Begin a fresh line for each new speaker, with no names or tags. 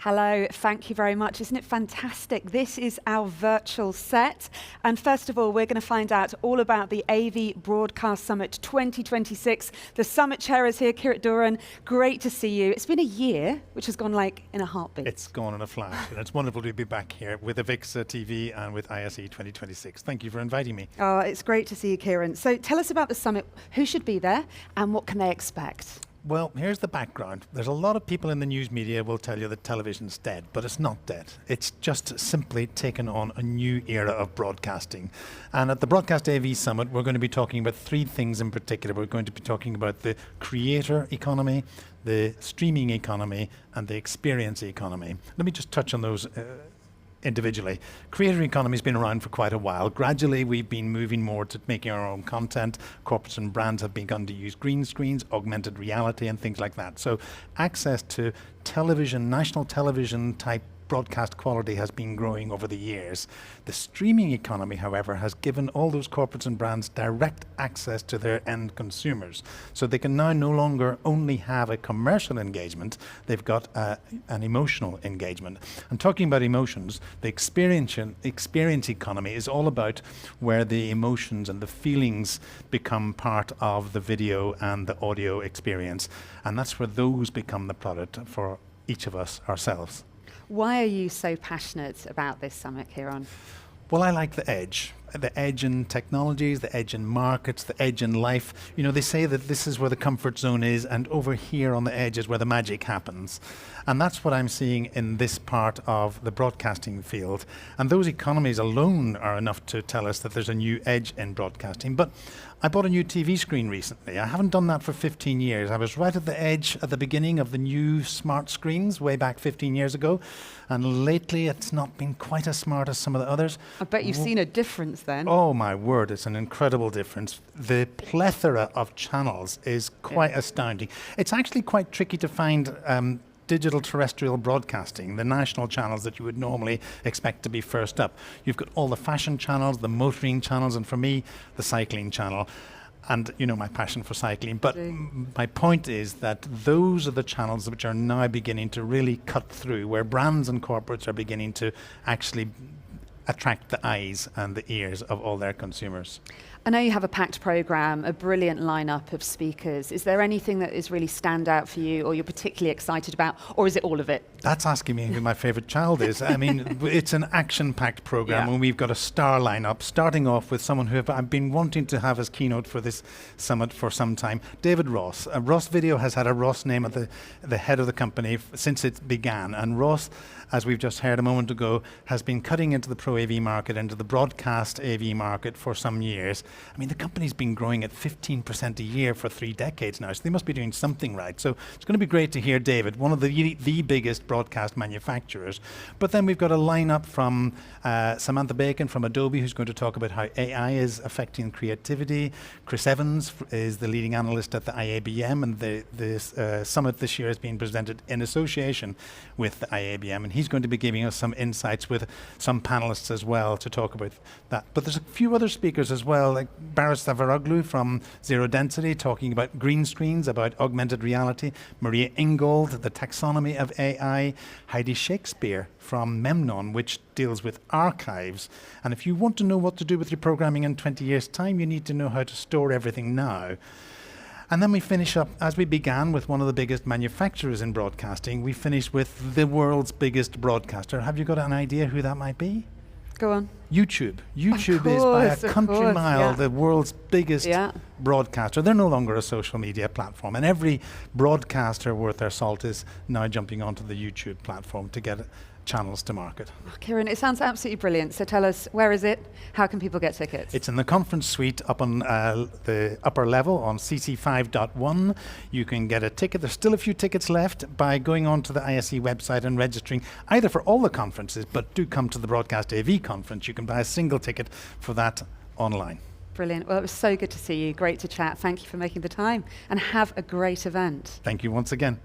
Hello, thank you very much. Isn't it fantastic? This is our virtual set. And first of all, we're going to find out all about the AV Broadcast Summit 2026. The summit chair is here, Ciarán Doran. Great to see you. It's been a year, which has gone like in a heartbeat.
It's gone in a flash. And it's wonderful to be back here with Avixa TV and with ISE 2026. Thank you for inviting me.
Oh, it's great to see you, Ciarán. So tell us about the summit. Who should be there and what can they expect?
Well, here's the background. There's a lot of people in the news media will tell you that television's dead, but it's not dead. It's just simply taken on a new era of broadcasting. And at the Broadcast AV Summit, we're going to be talking about three things in particular. We're going to be talking about the creator economy, the streaming economy, and the experience economy. Let me just touch on those individually. Creator economy has been around for quite a while. Gradually, we've been moving more to making our own content. Corporates and brands have begun to use green screens, augmented reality, and things like that. So access to television, national television type broadcast quality has been growing over the years. The streaming economy, however, has given all those corporates and brands direct access to their end consumers. So they can now no longer only have a commercial engagement, they've got an emotional engagement. And talking about emotions, the experience economy is all about where the emotions and the feelings become part of the video and the audio experience. And that's where those become the product for each of us ourselves.
Why are you so passionate about this summit, Ciarán?
Well, I like the edge in technologies, the edge in markets, the edge in life. You know, they say that this is where the comfort zone is, and over here on the edge is where the magic happens. And that's what I'm seeing in this part of the broadcasting field. And those economies alone are enough to tell us that there's a new edge in broadcasting. But I bought a new TV screen recently. I haven't done that for 15 years. I was right at the edge at the beginning of the new smart screens way back 15 years ago. And lately it's not been quite as smart as some of the others.
I bet you've seen a difference then.
Oh my word, it's an incredible difference. The plethora of channels is quite astounding. It's actually quite tricky to find digital terrestrial broadcasting, the national channels that you would normally expect to be first up. You've got all the fashion channels, the motoring channels, and for me, the cycling channel. And you know my passion for cycling. But my point is that those are the channels which are now beginning to really cut through, where brands and corporates are beginning to actually attract the eyes and the ears of all their consumers.
I know you have a packed program, a brilliant lineup of speakers. Is there anything that is really stand out for you or you're particularly excited about, or is it all of it?
That's asking me who my favorite child is. I mean, it's an action-packed program and we've got a star lineup, starting off with someone who I've been wanting to have as keynote for this summit for some time, David Ross. Ross Video has had a Ross name at the head of the company since it began, and Ross, as we've just heard a moment ago, has been cutting into the Pro AV market, into the broadcast AV market for some years. I mean, the company's been growing at 15% a year for 3 decades now, so they must be doing something right. So it's going to be great to hear David, one of the biggest broadcast manufacturers. But then we've got a lineup from Samantha Bacon from Adobe, who's going to talk about how AI is affecting creativity. Chris Evans is the leading analyst at the IABM, and the summit this year has been presented in association with the IABM, and he's going to be giving us some insights with some panelists as well to talk about that. But there's a few other speakers as well, like Baris Zavaroglu from Zero Density, talking about green screens, about augmented reality. Maria Ingold, the taxonomy of AI. Heidi Shakespeare from Memnon, which deals with archives. And if you want to know what to do with your programming in 20 years' time, you need to know how to store everything now. And then we finish up, as we began, with one of the biggest manufacturers in broadcasting. We finish with the world's biggest broadcaster. Have you got an idea who that might be?
Go on.
YouTube. YouTube is by a country mile the world's biggest broadcaster. They're no longer a social media platform, and every broadcaster worth their salt is now jumping onto the YouTube platform to get channels to market.
Oh, Ciarán, it sounds absolutely brilliant. So tell us, where is it? How can people get tickets?
It's in the conference suite up on the upper level on CC5.1. You can get a ticket. There's still a few tickets left by going on to the ISE website and registering either for all the conferences, but do come to the Broadcast AV conference. You can buy a single ticket for that online.
Brilliant. Well, it was so good to see you. Great to chat. Thank you for making the time, and have a great event.
Thank you once again.